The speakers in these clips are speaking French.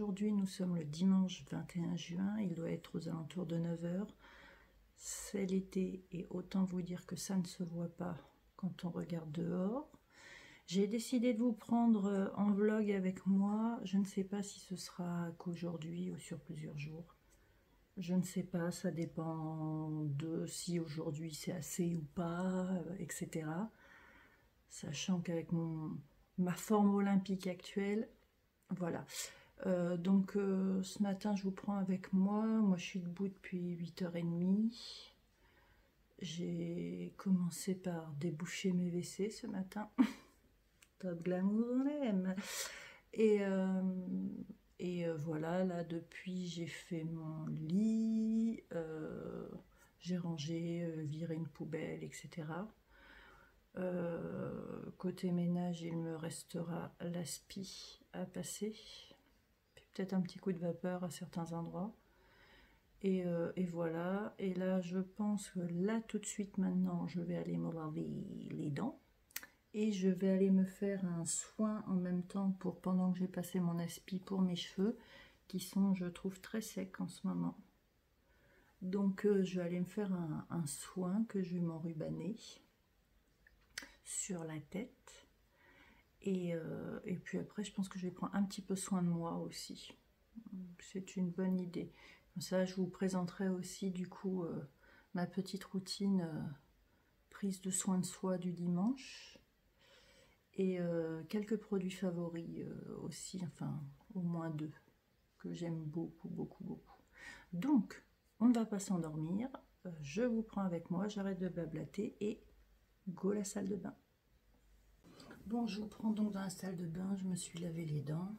aujourd'hui nous sommes le dimanche 21 juin, il doit être aux alentours de 9 h. C'est l'été et autant vous dire que ça ne se voit pas quand on regarde dehors. J'ai décidé de vous prendre en vlog avec moi. Je ne sais pas si ce sera qu'aujourd'hui ou sur plusieurs jours. Je ne sais pas, ça dépend de si aujourd'hui c'est assez ou pas, etc. Sachant qu'avec ma forme olympique actuelle, voilà. Donc ce matin je vous prends avec moi. Moi je suis debout depuis 8 h 30. J'ai commencé par déboucher mes WC ce matin. Top glamour, on aime. Et voilà, là depuis j'ai fait mon lit, j'ai rangé, viré une poubelle, etc. Côté ménage, il me restera l'aspi à passer, puis peut-être un petit coup de vapeur à certains endroits. Et voilà, et là je pense que là tout de suite maintenant je vais aller me laver les dents. Et je vais aller me faire un soin en même temps pendant que j'ai passé mon aspi pour mes cheveux, qui sont, je trouve, très secs en ce moment. Donc je vais aller me faire un soin que je vais m'enrubanner sur la tête. Et puis après, je pense que je vais prendre un petit peu soin de moi aussi. C'est une bonne idée. Comme ça, je vous présenterai aussi du coup ma petite routine prise de soin de soi du dimanche. Et quelques produits favoris aussi, enfin au moins 2 que j'aime beaucoup, beaucoup, beaucoup. Donc, on ne va pas s'endormir, je vous prends avec moi, j'arrête de blablater et go la salle de bain. Bon, je vous prends donc dans la salle de bain, je me suis lavé les dents.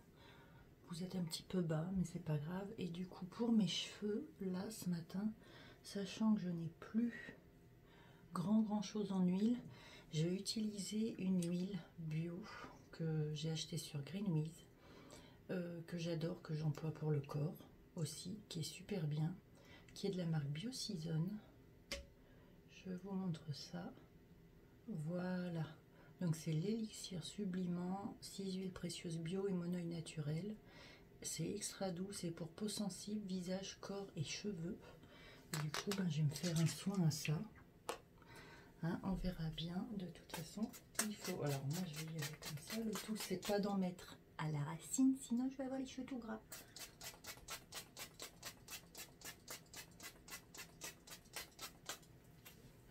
Vous êtes un petit peu bas, mais c'est pas grave. Et du coup, pour mes cheveux, là, ce matin, sachant que je n'ai plus grand chose en huile, j'ai utilisé une huile bio que j'ai acheté sur Greenwiz, que j'adore, que j'emploie pour le corps aussi, qui est super bien, qui est de la marque BioSeason. Je vous montre ça. Voilà, donc c'est l'élixir sublimant, 6 huiles précieuses bio et monoï naturel. C'est extra doux, c'est pour peau sensible, visage, corps et cheveux. Et du coup, je vais me faire un soin à ça. Hein, on verra bien, de toute façon il faut, alors moi je vais y aller comme ça, le tout c'est pas d'en mettre à la racine, sinon je vais avoir les cheveux tout gras.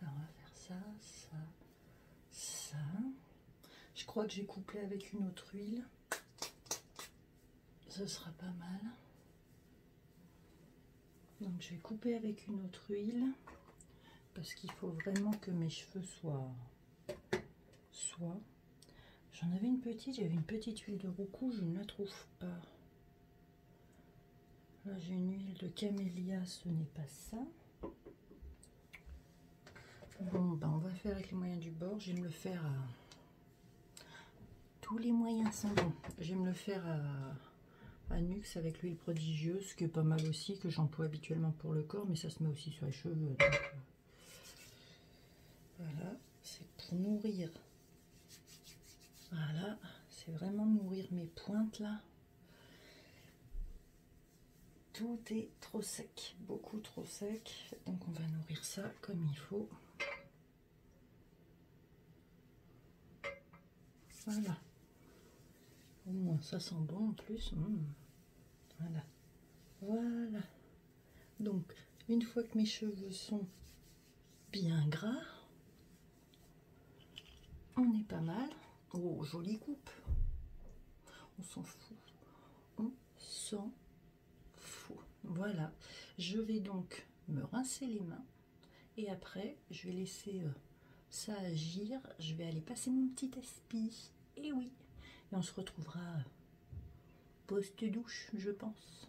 Alors on va faire ça, ça, je crois que j'ai couplé avec une autre huile, ce sera pas mal, donc je vais couper avec une autre huile, parce qu'il faut vraiment que mes cheveux soient. J'en avais une petite, j'avais une petite huile de roucou, je ne la trouve pas. Là j'ai une huile de camélia, ce n'est pas ça. Bon, on va faire avec les moyens du bord. Je vais me le faire à... Tous les moyens sont bons. Je vais me le faire à Nux avec l'huile prodigieuse, ce qui est pas mal aussi, que j'emploie habituellement pour le corps, mais ça se met aussi sur les cheveux. Donc, voilà, c'est pour nourrir. Voilà, c'est vraiment nourrir mes pointes là. Tout est trop sec, beaucoup trop sec. Donc on va nourrir ça comme il faut. Voilà. Au moins ça sent bon en plus. Voilà. Voilà. Donc une fois que mes cheveux sont bien gras, on est pas mal. Oh, jolie coupe. On s'en fout. On s'en fout. Voilà. Je vais donc me rincer les mains. Et après, je vais laisser ça agir. Je vais aller passer mon petit aspi. Et oui. Et on se retrouvera post-douche, je pense.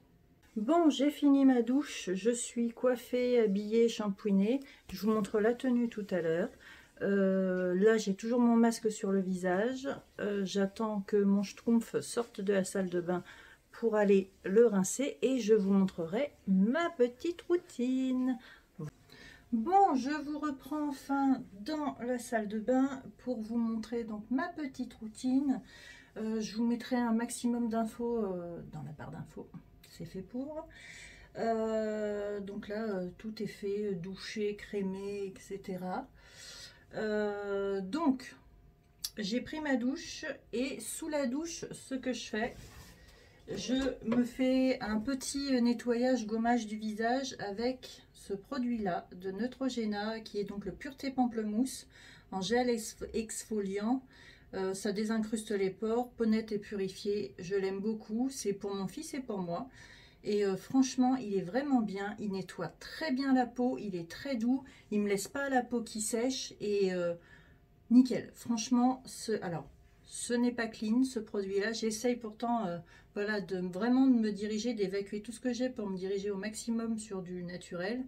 Bon, j'ai fini ma douche. Je suis coiffée, habillée, shampouinée. Je vous montre la tenue tout à l'heure. Là, j'ai toujours mon masque sur le visage. J'attends que mon schtroumpf sorte de la salle de bain pour aller le rincer. Et je vous montrerai ma petite routine. Bon, je vous reprends enfin dans la salle de bain pour vous montrer donc ma petite routine. Je vous mettrai un maximum d'infos dans la barre d'infos. C'est fait pour. Donc là, tout est fait, douché, crémé, etc. Donc, j'ai pris ma douche et sous la douche, ce que je fais, je me fais un petit nettoyage gommage du visage avec ce produit-là de Neutrogena qui est donc le Pureté Pamplemousse en gel exfoliant. Ça désincruste les pores, peau nette et purifiée. Je l'aime beaucoup. C'est pour mon fils et pour moi. Et franchement, il est vraiment bien. Il nettoie très bien la peau. Il est très doux. Il ne me laisse pas la peau qui sèche. Et nickel. Franchement, ce n'est pas clean, ce produit-là. J'essaye pourtant voilà, vraiment de me diriger, d'évacuer tout ce que j'ai pour me diriger au maximum sur du naturel.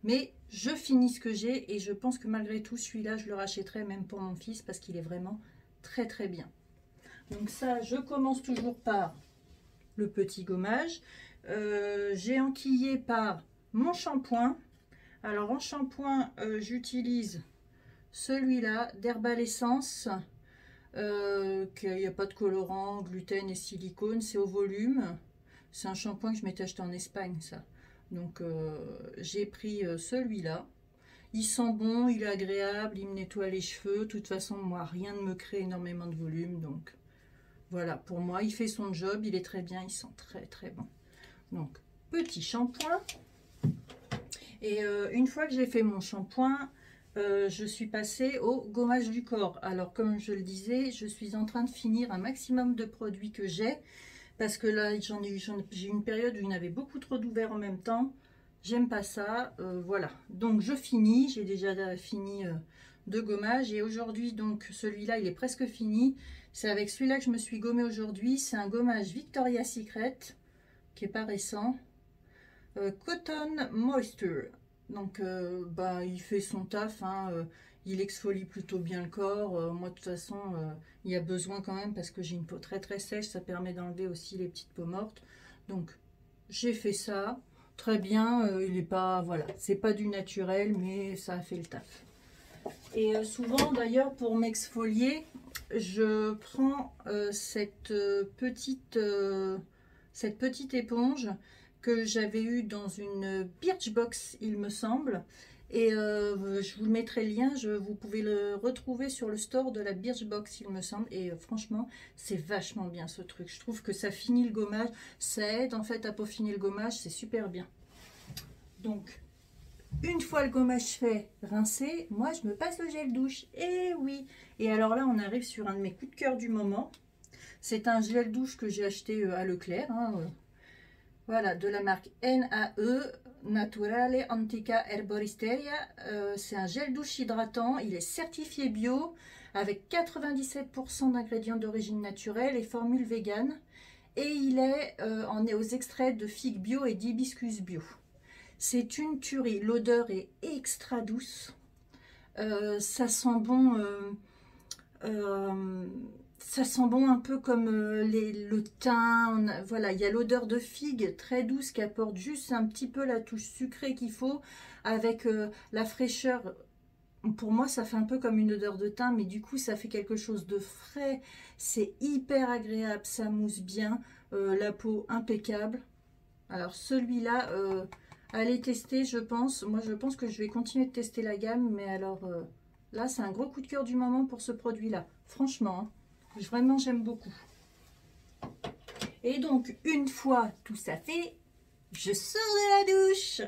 Mais je finis ce que j'ai et je pense que malgré tout, celui-là, je le rachèterai même pour mon fils parce qu'il est vraiment très très bien. Donc ça, je commence toujours par le petit gommage. J'ai enquillé par mon shampoing. Alors en shampoing, j'utilise celui-là d'Herbal Essence. Qu'il n'y a pas de colorant, gluten et silicone, c'est au volume. C'est un shampoing que je m'étais acheté en Espagne, ça. Donc j'ai pris celui-là. Il sent bon, il est agréable, il me nettoie les cheveux. De toute façon, moi, rien ne me crée énormément de volume. Donc voilà, pour moi, il fait son job, il est très bien, il sent très très bon. Donc, petit shampoing. Et une fois que j'ai fait mon shampoing, je suis passée au gommage du corps. Alors comme je le disais, je suis en train de finir un maximum de produits que j'ai. Parce que là, j'ai une période où il y en avait beaucoup trop d'ouverts en même temps. J'aime pas ça. Voilà. Donc je finis. J'ai déjà fini de gommage. Et aujourd'hui, donc celui-là, il est presque fini. C'est avec celui-là que je me suis gommée aujourd'hui. C'est un gommage Victoria's Secret, qui est pas récent. Cotton Moisture. Donc il fait son taf, hein, il exfolie plutôt bien le corps. Moi de toute façon il y a besoin quand même parce que j'ai une peau très très sèche, ça permet d'enlever aussi les petites peaux mortes. Donc j'ai fait ça, très bien, il est pas, voilà, c'est pas du naturel mais ça a fait le taf. Et souvent d'ailleurs pour m'exfolier, je prends cette petite éponge que j'avais eu dans une Birchbox, il me semble. Et je vous mettrai le lien, vous pouvez le retrouver sur le store de la Birchbox, il me semble. Et franchement, c'est vachement bien ce truc. Je trouve que ça finit le gommage, ça aide en fait à peaufiner le gommage, c'est super bien. Donc, une fois le gommage fait, rincé, moi je me passe le gel douche. Et oui. Et alors là, on arrive sur un de mes coups de cœur du moment. C'est un gel douche que j'ai acheté à Leclerc, hein, voilà, de la marque NAE, Naturale Antica Herboristeria. C'est un gel douche hydratant. Il est certifié bio avec 97% d'ingrédients d'origine naturelle et formule vegan. Et il est aux extraits de figues bio et d'hibiscus bio. C'est une tuerie. L'odeur est extra douce. Ça sent bon. Ça sent bon un peu comme le thym. Voilà, il y a l'odeur de figue très douce qui apporte juste un petit peu la touche sucrée qu'il faut avec la fraîcheur. Pour moi, ça fait un peu comme une odeur de thym, mais du coup, ça fait quelque chose de frais. C'est hyper agréable, ça mousse bien, la peau impeccable. Alors celui-là, allez tester, je pense. Moi, je pense que je vais continuer de tester la gamme, mais alors là, c'est un gros coup de cœur du moment pour ce produit-là. Franchement, hein. Vraiment, j'aime beaucoup. Et donc, une fois tout ça fait, je sors de la douche.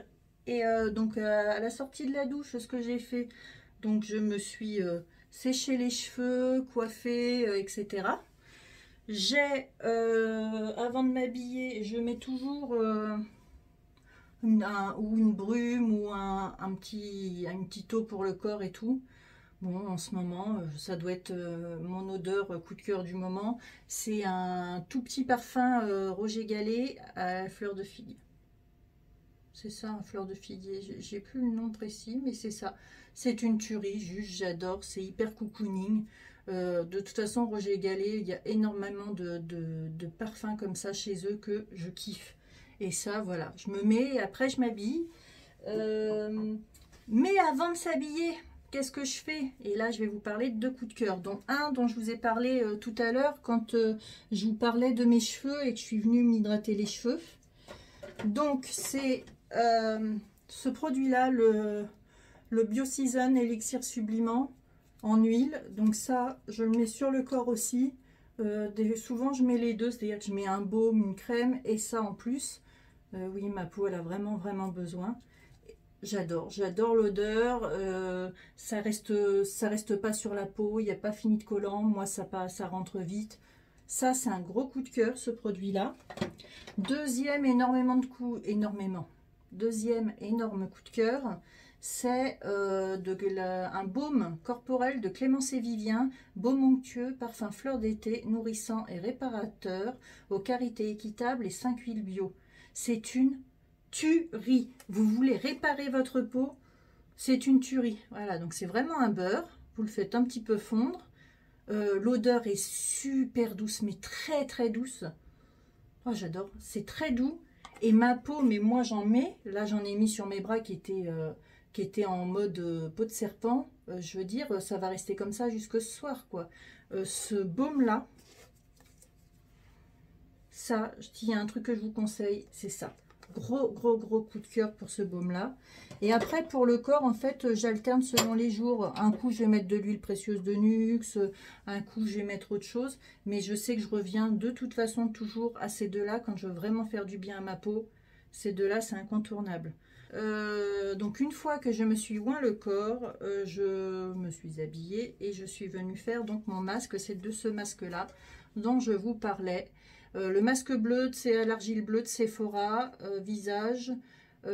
Et donc, à la sortie de la douche, ce que j'ai fait, donc je me suis séché les cheveux, coiffé, etc. J'ai, avant de m'habiller, je mets toujours une brume ou une petite eau pour le corps et tout. Bon, en ce moment, ça doit être mon odeur coup de cœur du moment. C'est un tout petit parfum Roger Gallet à la fleur de figue. C'est ça, un fleur de figuier. J'ai plus le nom précis, mais c'est ça. C'est une tuerie, juste, j'adore. C'est hyper cocooning. De toute façon, Roger Gallet, il y a énormément de parfums comme ça chez eux que je kiffe. Et ça, voilà, je me mets et après je m'habille. Mais avant de s'habiller, qu'est-ce que je fais? Et là, je vais vous parler de deux coups de cœur, dont un dont je vous ai parlé tout à l'heure quand je vous parlais de mes cheveux et que je suis venue m'hydrater les cheveux. Donc, c'est ce produit-là, le BioSeason Elixir Sublimant en huile. Donc ça, je le mets sur le corps aussi. Souvent, je mets les deux, c'est-à-dire que je mets un baume, une crème et ça en plus. Oui, ma peau, elle a vraiment, vraiment besoin. J'adore l'odeur, ça reste pas sur la peau, il n'y a pas fini de collant, moi ça rentre vite. Ça, c'est un gros coup de cœur, ce produit-là. Deuxième deuxième énorme coup de cœur, c'est un baume corporel de Clémence et Vivien, baume onctueux, parfum fleur d'été, nourrissant et réparateur, aux qualités équitables et 5 huiles bio. C'est une tuerie. Vous voulez réparer votre peau, c'est une tuerie. Voilà, donc c'est vraiment un beurre. Vous le faites un petit peu fondre. L'odeur est super douce, mais très très douce. Oh, j'adore. C'est très doux. Et ma peau, mais moi j'en mets. Là, j'en ai mis sur mes bras qui étaient en mode peau de serpent. Je veux dire, ça va rester comme ça jusque ce soir, quoi. Ce baume-là, ça, il y a un truc que je vous conseille, c'est ça. Gros coup de cœur pour ce baume là. Et après pour le corps, en fait, j'alterne selon les jours. Un coup je vais mettre de l'huile précieuse de Nuxe, un coup je vais mettre autre chose, mais je sais que je reviens de toute façon toujours à ces deux là quand je veux vraiment faire du bien à ma peau. Ces deux là, c'est incontournable. Donc une fois que je me suis oint le corps, je me suis habillée et je suis venue faire donc mon masque. C'est de ce masque là dont je vous parlais. Le masque bleu, c'est à l'argile bleue de Sephora, visage,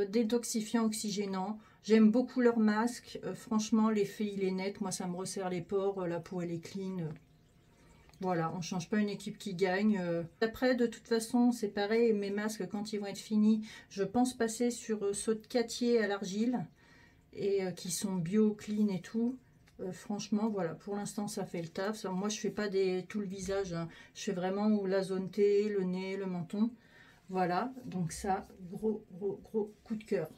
détoxifiant, oxygénant. J'aime beaucoup leur masque. Franchement, l'effet, il est net. Moi, ça me resserre les pores. La peau, elle est clean. Voilà, on ne change pas une équipe qui gagne. Après, de toute façon, c'est pareil. Mes masques, quand ils vont être finis, je pense passer sur ceux de Cattier à l'argile. Et qui sont bio, clean et tout. Franchement, voilà, pour l'instant, ça fait le taf. Moi, je fais pas tout le visage, hein. Je fais vraiment la zone T, le nez, le menton. Voilà, donc ça, gros coup de cœur.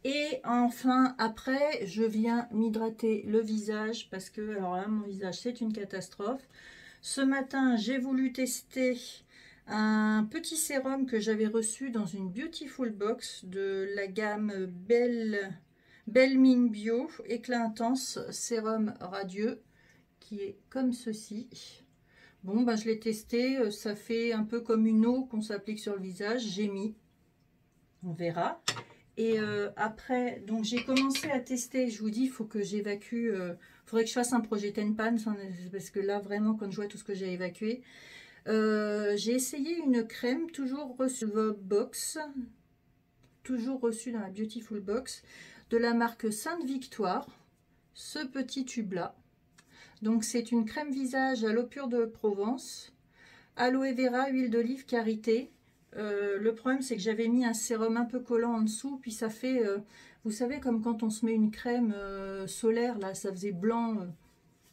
Et enfin, après, je viens m'hydrater le visage parce que, alors là, mon visage, c'est une catastrophe. Ce matin, j'ai voulu tester un petit sérum que j'avais reçu dans une Beautiful Box de la gamme Belle Mine Bio, éclat intense, sérum radieux, qui est comme ceci. Bon, ben, je l'ai testé, ça fait un peu comme une eau qu'on s'applique sur le visage, j'ai mis, on verra. Et après, donc j'ai commencé à tester, je vous dis, il faut que j'évacue, faudrait que je fasse un projet Tenpan, parce que là, vraiment, quand je vois tout ce que j'ai évacué, j'ai essayé une crème, toujours reçue dans la Beautiful Box, de la marque Sainte Victoire, ce petit tube là. Donc c'est une crème visage à l'eau pure de Provence, aloe vera, huile d'olive, karité. Le problème c'est que j'avais mis un sérum un peu collant en dessous, puis ça fait, vous savez, comme quand on se met une crème solaire, là ça faisait blanc,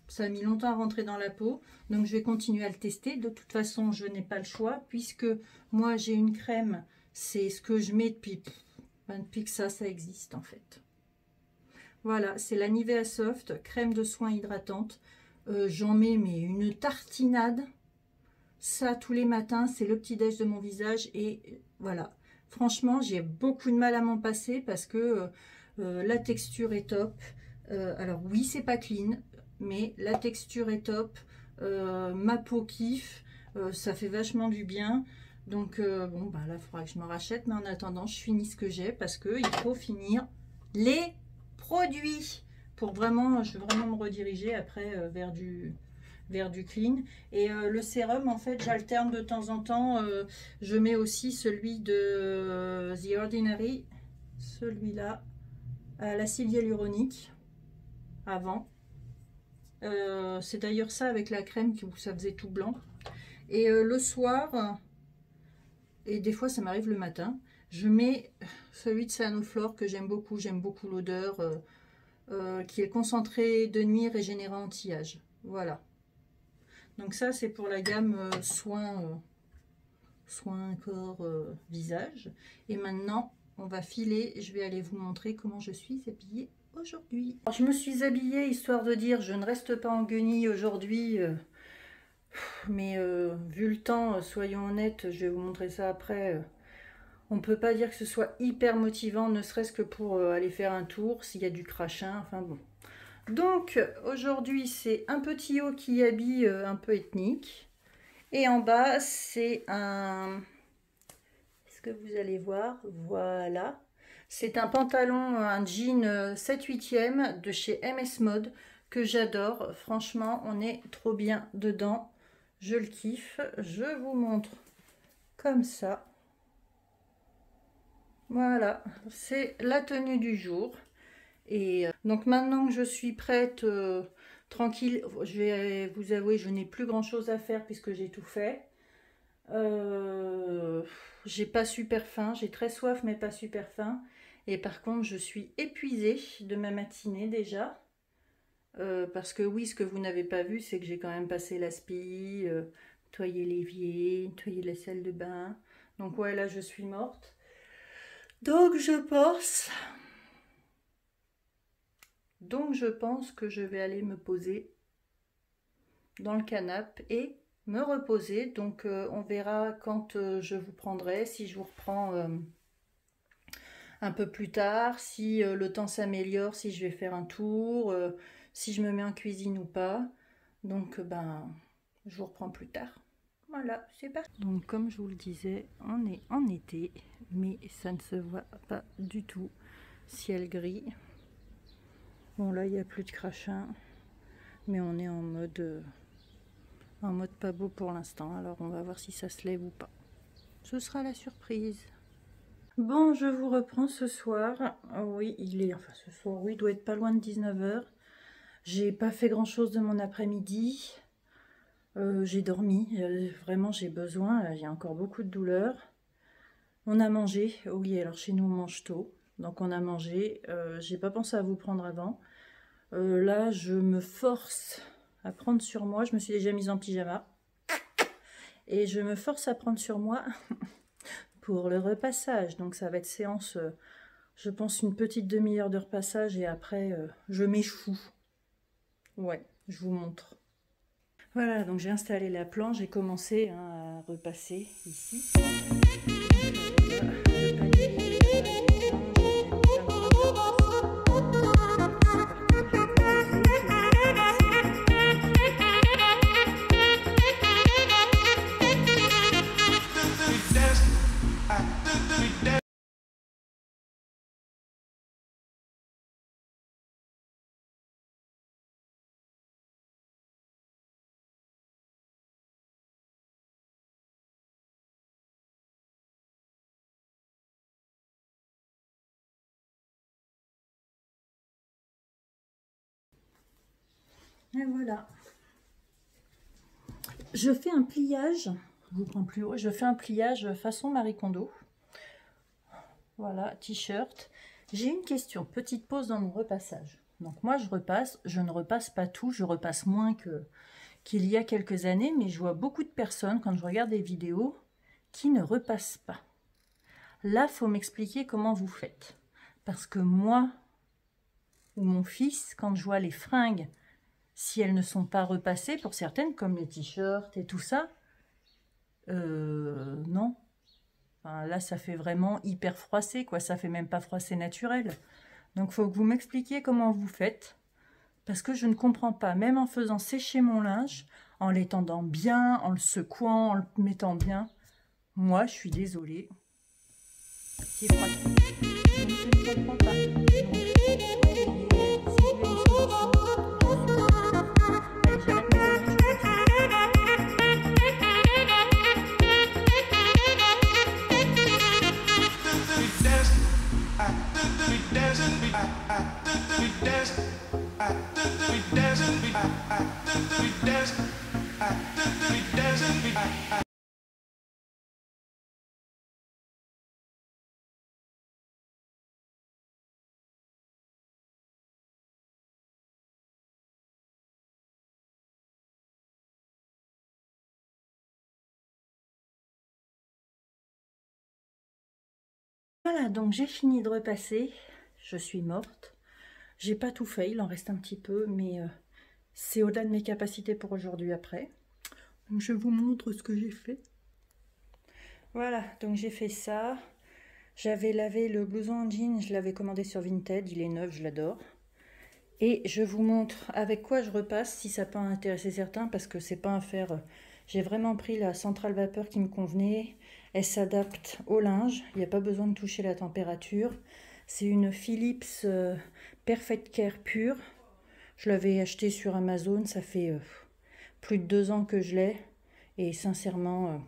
ça a mis longtemps à rentrer dans la peau. Donc je vais continuer à le tester. De toute façon, je n'ai pas le choix, puisque moi j'ai une crème, c'est ce que je mets depuis que ça existe en fait. Voilà, c'est la Nivea Soft, crème de soin hydratante. J'en mets mais une tartinade. Ça, tous les matins, c'est le petit-déj de mon visage. Et voilà, franchement, j'ai beaucoup de mal à m'en passer parce que la texture est top. Alors oui, c'est pas clean, mais la texture est top. Ma peau kiffe. Ça fait vachement du bien. Donc, bon, bah là, il faudra que je me rachète. Mais en attendant, je finis ce que j'ai parce qu'il faut finir les produits pour vraiment, je veux vraiment me rediriger après vers du clean. Et le sérum, en fait, j'alterne de temps en temps. Je mets aussi celui de The Ordinary, celui-là, à l'acide hyaluronique avant. C'est d'ailleurs ça avec la crème que ça faisait tout blanc. Et le soir, et des fois ça m'arrive le matin, je mets celui de Sanoflore que j'aime beaucoup l'odeur, qui est concentré de nuit régénérant anti-âge. Voilà. Donc ça c'est pour la gamme soins corps visage. Et maintenant on va filer, je vais aller vous montrer comment je suis habillée aujourd'hui. Je me suis habillée histoire de dire je ne reste pas en guenille aujourd'hui. Mais vu le temps, soyons honnêtes, je vais vous montrer ça après. On ne peut pas dire que ce soit hyper motivant, ne serait-ce que pour aller faire un tour, s'il y a du crachin, enfin bon. Donc aujourd'hui c'est un petit haut qui habille un peu ethnique. Et en bas c'est un... Est-ce que vous allez voir? Voilà. C'est un pantalon, un jean 7/8e de chez MS Mode que j'adore. Franchement, on est trop bien dedans. Je le kiffe. Je vous montre comme ça. Voilà, c'est la tenue du jour. Et donc maintenant que je suis prête, tranquille, je vais vous avouer, je n'ai plus grand chose à faire puisque j'ai tout fait. J'ai pas super faim, j'ai très soif mais pas super faim. Et par contre, je suis épuisée de ma matinée déjà. Parce que oui, ce que vous n'avez pas vu, c'est que j'ai quand même passé l'aspi, nettoyé l'évier, nettoyé la salle de bain. Donc ouais, là je suis morte. Donc je pense que je vais aller me poser dans le canapé et me reposer. Donc on verra quand je vous prendrai, si je vous reprends un peu plus tard, si le temps s'améliore, si je vais faire un tour, si je me mets en cuisine ou pas. Donc ben je vous reprends plus tard. Voilà, c'est parti. Donc comme je vous le disais, on est en été, mais ça ne se voit pas du tout. Ciel gris. Bon là il n'y a plus de crachin, mais on est en mode pas beau pour l'instant. Alors on va voir si ça se lève ou pas. Ce sera la surprise. Bon, je vous reprends ce soir. Oui, il est, enfin ce soir, oui, il doit être pas loin de 19 h. J'ai pas fait grand chose de mon après-midi. J'ai dormi, vraiment j'ai besoin, il y a encore beaucoup de douleurs. On a mangé, oui, alors chez nous on mange tôt, donc on a mangé. J'ai pas pensé à vous prendre avant. Là, je me force à prendre sur moi. Je me suis déjà mise en pyjama. Et je me force à prendre sur moi pour le repassage. Donc ça va être séance, je pense, une petite demi-heure de repassage. Et après, je m'échoue. Ouais, je vous montre. Voilà, donc j'ai installé la planche. J'ai commencé à repasser ici. Et voilà. Je fais un pliage, je vous prends plus haut, je fais un pliage façon Marie Kondo. Voilà, t-shirt. J'ai une question, petite pause dans mon repassage. Donc moi je repasse, je ne repasse pas tout, je repasse moins qu'il y a quelques années, mais je vois beaucoup de personnes, quand je regarde des vidéos, qui ne repassent pas. Là, il faut m'expliquer comment vous faites. Parce que moi, ou mon fils, quand je vois les fringues, si elles ne sont pas repassées, pour certaines, comme les t-shirts et tout ça, non. Enfin, là, ça fait vraiment hyper froissé, quoi. Ça fait même pas froissé naturel. Donc, il faut que vous m'expliquiez comment vous faites. Parce que je ne comprends pas. Même en faisant sécher mon linge, en l'étendant bien, en le secouant, en le mettant bien, moi, je suis désolée. C'est froid. Donc, je ne comprends pas. Voilà, donc j'ai fini de repasser. Je suis morte. J'ai pas tout fait, il en reste un petit peu, mais c'est au-delà de mes capacités pour aujourd'hui après. Donc je vous montre ce que j'ai fait. Voilà, donc j'ai fait ça. J'avais lavé le blouson en jean, je l'avais commandé sur Vinted, il est neuf, je l'adore. Et je vous montre avec quoi je repasse, si ça peut intéresser certains, parce que c'est pas un fer. J'ai vraiment pris la centrale vapeur qui me convenait. Elle s'adapte au linge, il n'y a pas besoin de toucher la température. C'est une Philips Perfect Care pure. Je l'avais acheté sur Amazon, ça fait plus de 2 ans que je l'ai. Et sincèrement,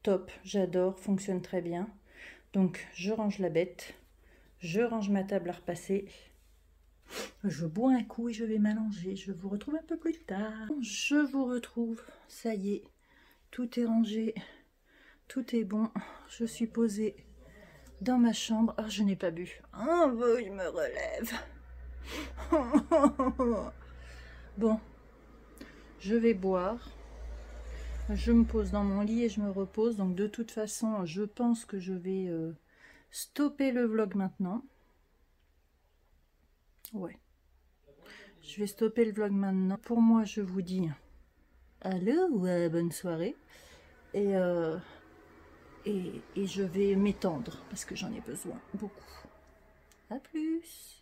top, j'adore, fonctionne très bien. Donc je range la bête, je range ma table à repasser. Je bois un coup et je vais m'allonger. Je vous retrouve un peu plus tard. Je vous retrouve. Ça y est, tout est rangé. Tout est bon. Je suis posée dans ma chambre. Ah, je n'ai pas bu. Ah, je me relève. Bon, je vais boire. Je me pose dans mon lit et je me repose. Donc de toute façon, je pense que je vais stopper le vlog maintenant. Ouais. Je vais stopper le vlog maintenant. Pour moi, je vous dis allô, bonne soirée. Et je vais m'étendre parce que j'en ai besoin beaucoup. À plus.